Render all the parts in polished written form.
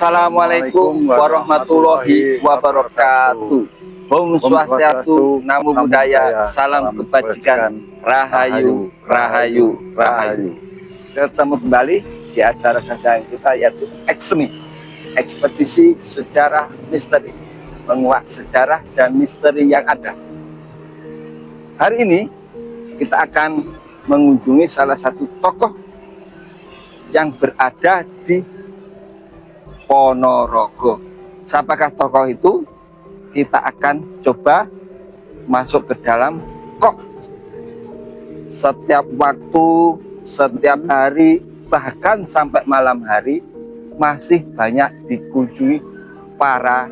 Assalamualaikum warahmatullahi wabarakatuh. Om Swastiastu, Namo Buddhaya, salam kebajikan, rahayu, rahayu, rahayu. Ketemu kembali di acara kesayangan kita yaitu Eksemi, ekspedisi sejarah misteri, menguak sejarah dan misteri yang ada. Hari ini kita akan mengunjungi salah satu tokoh yang berada di Ponorogo. Siapakah tokoh itu? Kita akan coba masuk ke dalam kok. Setiap waktu, setiap hari, bahkan sampai malam hari masih banyak dikunjungi para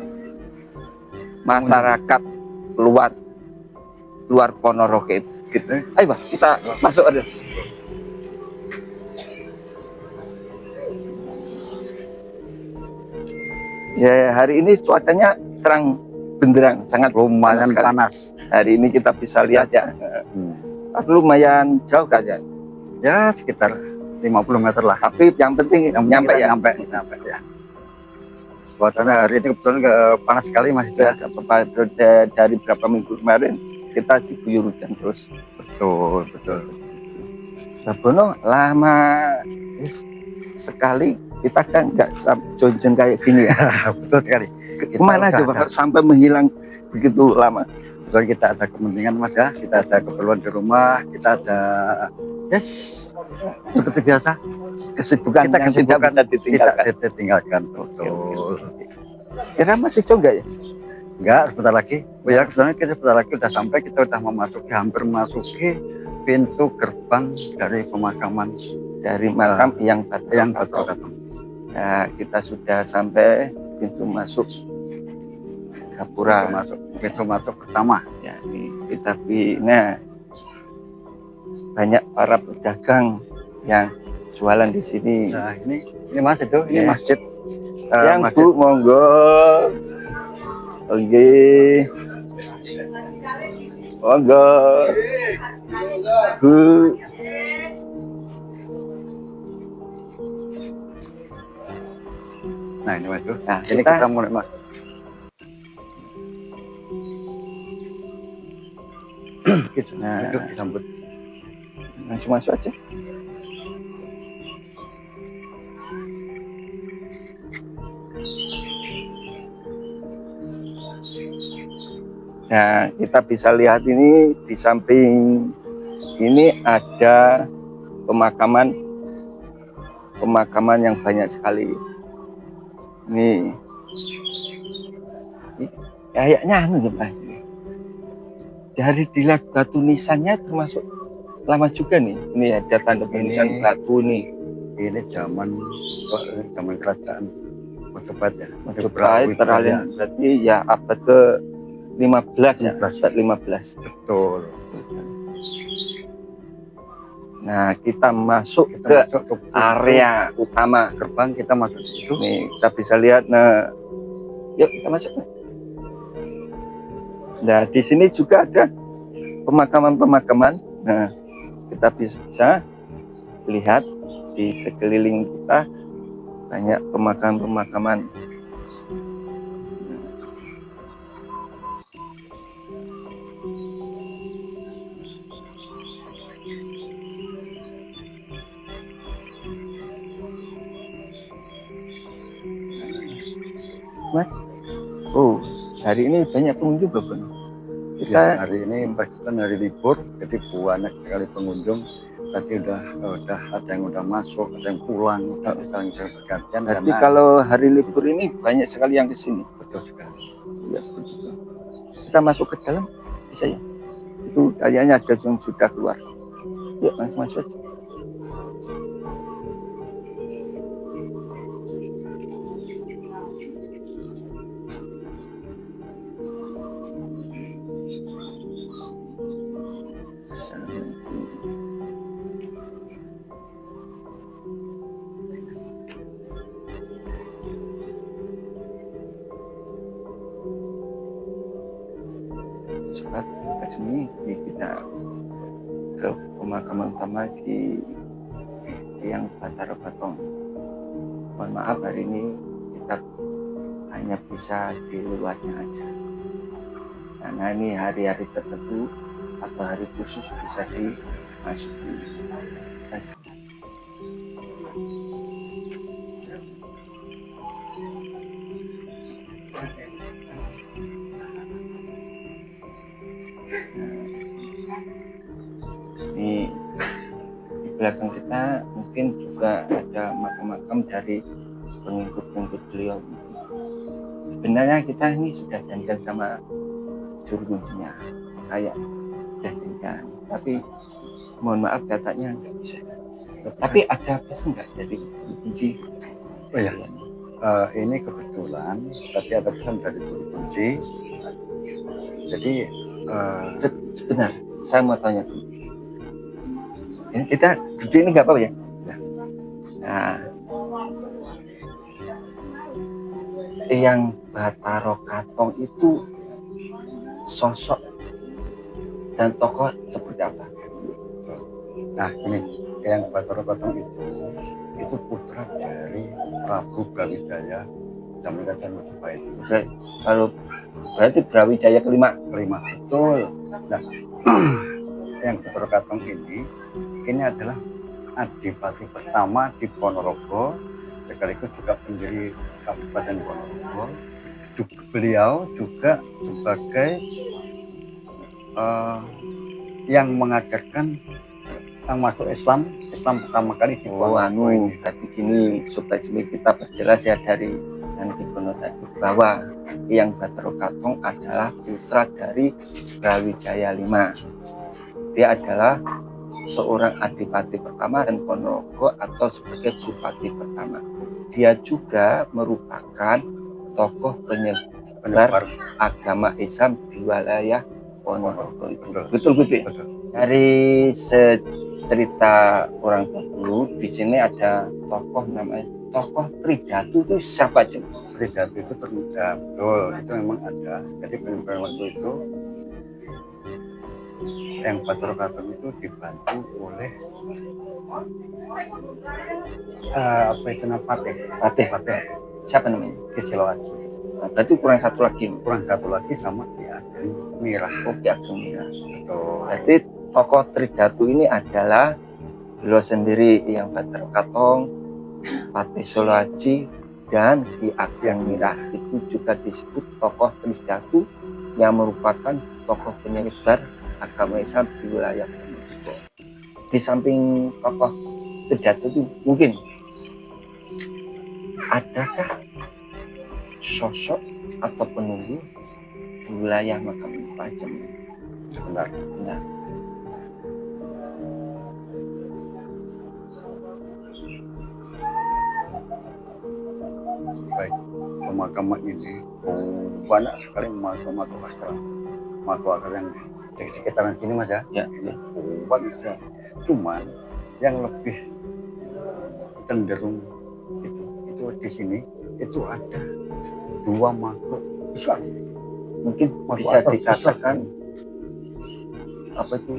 masyarakat luar Ponorogo gitu. Ayo Pak, kita masuk aja. Ya, hari ini cuacanya terang benderang, sangat lumayan panas. Hari ini kita bisa lihat ya, lumayan jauh kan ya? Ya sekitar 50 meter lah. Tapi yang penting nyampe ya. Cuacanya hari ini kebetulan panas sekali Mas. Ya, dari berapa minggu kemarin kita diguyur hujan terus. Betul. Bono lama sekali kita kan nggak jonjon kayak gini ya. Betul sekali. Kemana aja Pak sampai menghilang begitu lama? Betul, kita ada kepentingan Mas ya, kita ada keperluan di rumah, kita ada seperti biasa kesibukan kita yang tidak bisa ditinggalkan. Betul. Kira masih jauh nggak ya? Enggak, sebentar lagi. Oh ya, sebenarnya kita sebentar lagi udah sampai, kita udah hampir memasuki pintu gerbang dari pemakaman dari makam yang Batu. Nah, kita sudah sampai pintu masuk Gapura, pintu masuk pertama. Ya, ini kita banyak para pedagang yang jualan di sini. Nah, ini Mas itu, ini masjid. Yang Bu, monggo. Oke. Monggo. Bu. Nah ini Mas, ini kita mulai Mas. Nah, itu disambut. Langsung masuk aja. Nah, kita bisa lihat ini di samping ini ada pemakaman yang banyak sekali. Nih, kayaknya Pak. Dari dilihat batu nisannya termasuk lama juga nih. Ini ada tanda nisan batu nih. Ini zaman kerajaan Majapahit ya. Majapahit teralin berarti ya abad ke 15 ya. Abad 15. Betul. Nah, kita masuk ke area utama gerbang, kita masuk situ. Nih, kita bisa lihat. Nah, yuk kita masuk. Nah, di sini juga ada pemakaman. Nah, kita bisa lihat di sekeliling kita banyak pemakaman. Mas, hari ini banyak pengunjung Bapak. Kita hari ini pastikan hari libur, jadi banyak sekali pengunjung. Tadi udah ada yang udah masuk, ada yang pulang, saling bergantian. Jadi kalau hari libur ini banyak sekali yang ke sini. Betul sekali. Ya, betul. Kita masuk ke dalam bisa ya? Itu kayaknya ada yang sudah keluar. Yuk langsung masuk aja. Sobat Eksemi, kita ke pemakaman utama di yang Batara Batong. Mohon maaf hari ini kita hanya bisa di luarnya aja. Karena ini hari-hari tertentu atau hari khusus bisa dimasuki. Di belakang kita mungkin juga ada makam-makam dari pengikut-pengikut beliau. Sebenarnya kita ini sudah janjian sama juru kuncinya, kayak sudah janjian, tapi mohon maaf katanya nggak bisa. Tapi ada pesan nggak dari kunci? Oh ya, ini kebetulan tadi ada pesan dari juru kunci. Jadi sebentar, saya mau tanya dulu. Ini kita duduk ini nggak apa-apa ya? Nah, yang Bathara Katong itu sosok dan tokoh seperti apa? Nah, ini yang Bathara Katong itu putra dari Prabu Brawijaya zaman Raja Majapahit. Kalau berarti Brawijaya kelima. Betul. Nah, yang Bathara Katong ini adalah adipati pertama di Ponorogo, sekaligus juga pendiri Kabupaten Ponorogo. Beliau juga sebagai yang mengajarkan yang masuk Islam pertama kali di Ponorogo ini. Berarti gini, supaya kita perjelas ya dari yang Dipono tadi, bahwa yang Bathara Katong adalah putra dari Brawijaya V. Dia adalah seorang adipati pertama dan Ponorogo atau sebagai bupati pertama. Dia juga merupakan tokoh penyebar agama Islam di wilayah Ponorogo. Betul. Dari cerita orang dulu, di sini ada tokoh namanya tokoh Tridatu. Itu siapa aja? Tridatu itu termuda, betul, itu memang ada. Jadi pada waktu itu yang Bathara Katong itu dibantu oleh Patih. Siapa namanya? Ki Seloaji. Nah, berarti kurang satu lagi sama Ki Ageng Mirah. Ki Ageng Mirah. Betul. Berarti tokoh Tridatu ini adalah beliau sendiri, yang Bathara Katong, Patih Seloaji, dan Ki Ageng Mirah. Itu juga disebut tokoh Tridatu yang merupakan tokoh penyebar agama Islam di wilayah Ponorogo. Di samping tokoh Tridatu itu mungkin adakah sosok atau penunggu di wilayah makam Pajem? Benar. Baik, pemakaman ini banyak sekali makam yang di sekitaran sini, Mas ya. Banyak sekali. Cuman yang lebih cenderung itu di sini itu ada 2 makhluk besar. Mungkin bisa dikatakan apa itu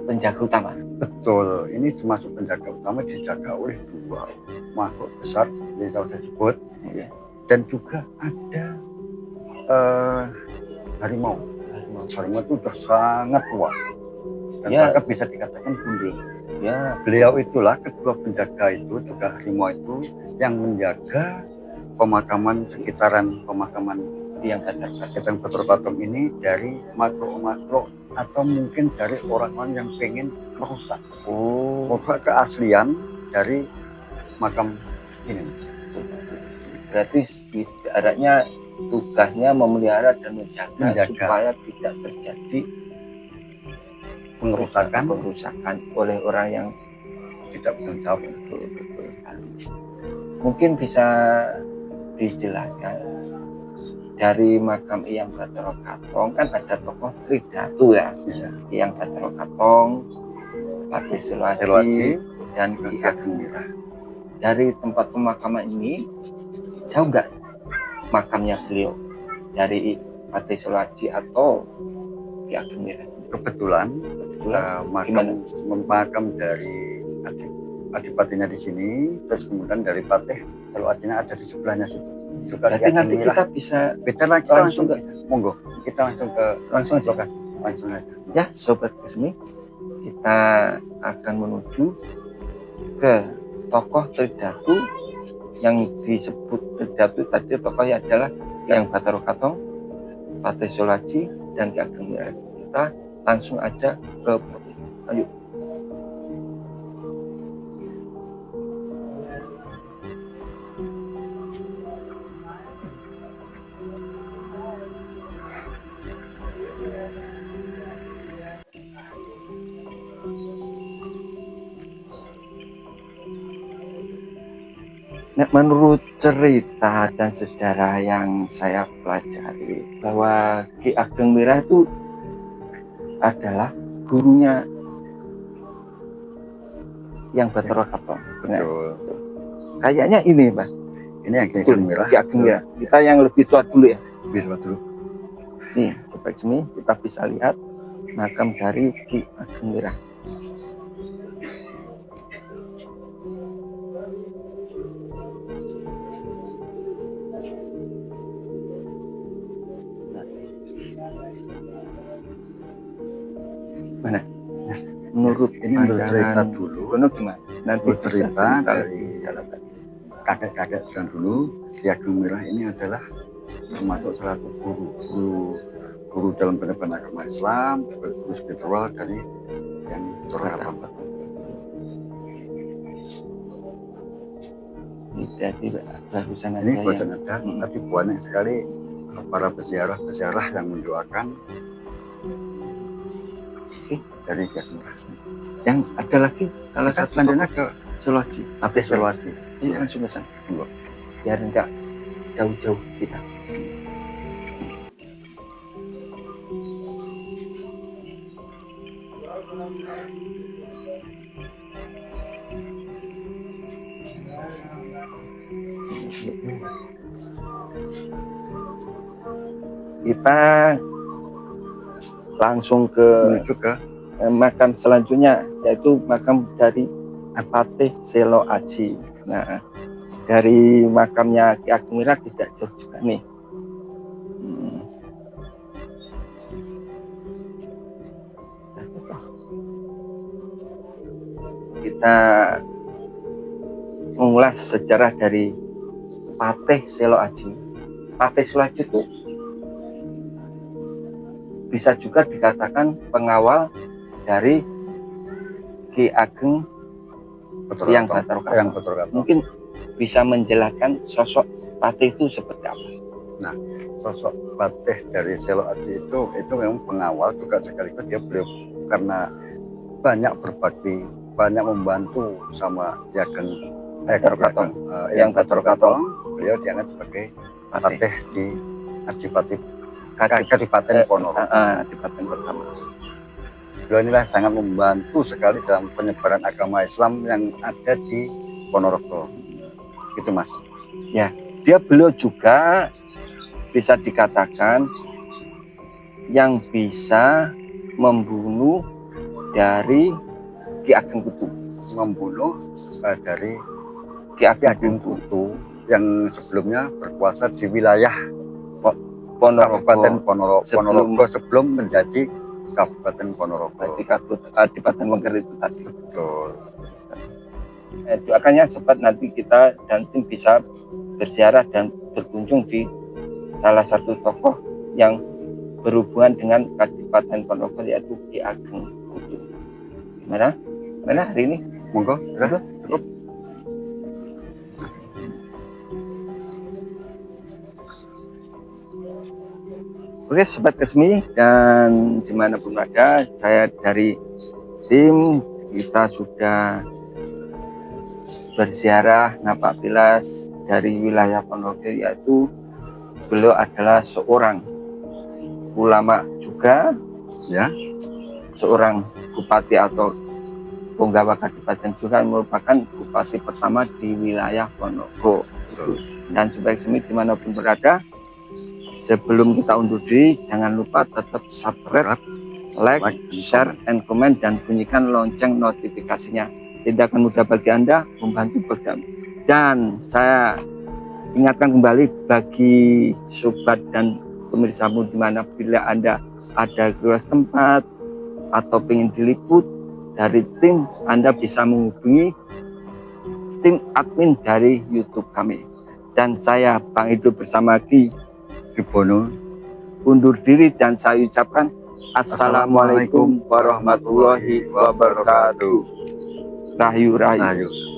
penjaga utama. Betul, ini termasuk penjaga utama, dijaga oleh 2 makhluk besar yang saya sudah sebut. Dan juga ada harimau. Harimau itu sudah sangat tua dan bahkan bisa dikatakan gundul. Beliau itulah kedua penjaga itu, juga harimau itu yang menjaga pemakaman sekitaran pemakaman yang Bathara Katong ini dari makhluk-makhluk atau mungkin dari orang-orang yang pengen merusak keaslian dari makam ini. Berarti ibaratnya tugasnya memelihara dan menjaga supaya tidak terjadi pengerusakan oleh orang yang tidak bertanggung jawab. Mungkin bisa dijelaskan dari makam Eyang Bathara Katong kan ada tokoh Tridatu ya. Eyang Bathara Katong, Patih Seloaji, dan Ki Ageng Mirah. Dari tempat pemakaman ini jauh nggak makamnya beliau dari Patih Seloaji atau Ki Ageng Mirah? Kebetulan makam dari adipatinya di sini, terus kemudian dari Patih Seloajinya ada di sebelahnya situ. juga Berarti nanti kita bisa langsung ke monggo kita langsung aja. lokasi langsung aja Ya Sobat Kesmi, kita akan menuju ke tokoh Tridatu yang disebut Tridatu tadi. Tokohnya adalah yang Bathara Katong, Patih Selaji, dan Ki Ageng Mira. Kita langsung aja ke ayo. Nah, menurut cerita dan sejarah yang saya pelajari bahwa Ki Ageng Mira itu adalah gurunya yang Bathara Katong. betul. Kayaknya ini, Pak. Ini yang Ki Ageng Mira. Ki Ageng Mira. Kita yang lebih tua dulu ya. Bisa dulu. Nih, Sobat Kesmi, kita bisa lihat makam dari Ki Ageng Mira. Mana? Menurut Ini menurut cerita dulu. Menurut gimana? Nanti cerita dari kakek-kakek dan dulu, Ki Ageng Mira ini adalah termasuk salah satu guru dalam pendidikan agama Islam, guru spiritual dari yang Surakarta. Jadi barusan aja Ini barusan ya. ada, tapi banyak sekali para peziarah yang mendoakan dari Ki Ageng Mira. Yang ada lagi salah satu lanjutnya ke Selaji. Patih Selaji. Ini langsung ke sana. Monggo. Biar enggak jauh-jauh kita. Kita langsung Menuju ke makam selanjutnya, yaitu makam dari Patih Selaji. Nah, dari makamnya Ki Ageng Mira tidak jauh juga nih. Kita mengulas sejarah dari Patih Selaji. Patih Selaji itu bisa juga dikatakan pengawal dari Ki Ageng yang Bathara Katong. Mungkin bisa menjelaskan sosok Patih itu seperti apa? Nah, sosok Patih dari Selaji itu memang pengawal juga sekaligus dia beliau karena banyak berbakti, banyak membantu sama Ki Ageng yang Bathara Katong. Beliau dianggap sebagai Patih di Kadipaten Ponorogo. Kadipaten pertama. Beliau inilah sangat membantu sekali dalam penyebaran agama Islam yang ada di Ponorogo. Gitu Mas. Ya, beliau juga bisa dikatakan yang bisa membunuh dari Ki Ageng Kutu. Membunuh dari Ki Ageng Kutu yang sebelumnya berkuasa di wilayah Ponorogo, Ponorogo sebelum menjadi Kabupaten Ponorogo. Kadipaten Mengger itu tadi. Betul. Doakannya sobat, nanti kita dan tim bisa berziarah dan berkunjung di salah satu tokoh yang berhubungan dengan Kadipaten Ponorogo, yaitu Ki Ageng Kutu. Mana hari ini? Monggo, cukup. Oke Sobat Kesmi, dan dimanapun ada, saya dari tim kita sudah berziarah napak tilas dari wilayah Ponorogo, yaitu beliau adalah seorang ulama juga ya, seorang bupati atau penggawa kadipaten juga, merupakan bupati pertama di wilayah Ponorogo. Dan Sobat Kesmi dimanapun berada, sebelum kita undur diri, jangan lupa tetap subscribe, like, share, and comment, dan bunyikan lonceng notifikasinya. Tindakan mudah bagi Anda membantu program. Dan saya ingatkan kembali bagi sobat dan pemirsamu di mana bila Anda ada keluar tempat atau ingin diliput dari tim, Anda bisa menghubungi tim admin dari YouTube kami. Dan saya Bang Hidup bersama Ki Bono undur diri dan saya ucapkan Assalamualaikum warahmatullahi wabarakatuh. Rahayu rahayu. Ayo.